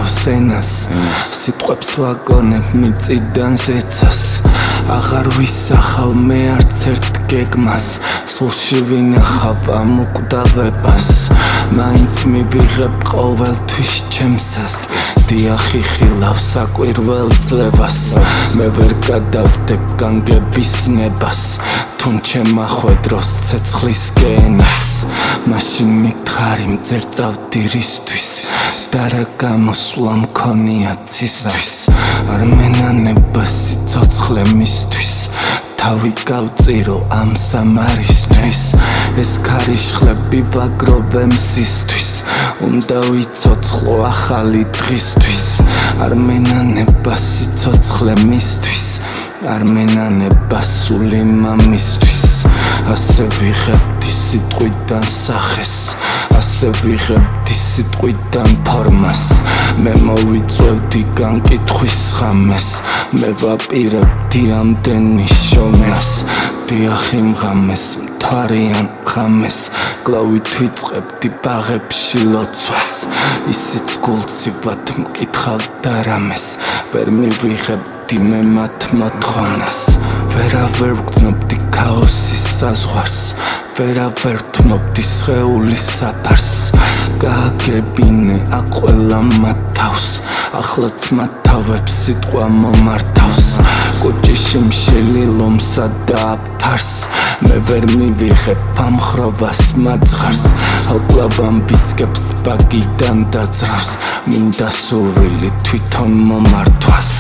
აკეთავს ენას სიტყვებს ვაგონებ მიწიდან ზეცას აღარ ვისახავ მე არც ერთ გეგმას სულში ვინახავ ამ უკვდავებას მაინც მივიღებ ყოველთვის ჩემსას დიახი ხილავ საკვირველ ძლევას მე ვერ გადავდებ განგების ნებას თუნ ჩემმა ხვედროს ცეცხლის გენას მაშინ მითხარი მძერწავდი რისთვის და რა გამოსვლა მქონია ცისთვის არ მენანება სიცოცხლე მისთვის თავი გავწირო ამ სამარისთვის ეს ქარიშხლები ვაგროვე მზისთვის უნდა ვიცოცხლო ახალი დღისთვის არ მენანება სიცოცხლე მისთვის არ მენანება სული მამისთვის ასე ვიღებდი სიტყვიდან სახეს ასე ვიღებდი სიტყვიდან ფორმას მე მოვიწევდი განკითხვის ღამეს მე ვაპირებდი ამდენი შოვნას დიახი მღამეს მთვარიან ღამეს გლოვით ვიწყებდი ბაღებში ლოცვას ისიც გულცივად მკითხავდა რამეს ვერ მივიღებდი მე მათ მოთხოვნას ვერავერ ვგრძნობდი ქაოსის საზღვარს ვერავერ თმობდი სხეულის საფარს გააგებინე აქ ყველა მათ თავს ახლაც მათ თავებს სიტყვა მომართავს კუჭი შიმშილი ლომსა და აფთარს მე ვერ მივიღებ ამ ხროვას მაძღარს ალკლავ ამბიცგებს ბაგიდან დაძრავს მინდა სურვილი თვითონ მომართვას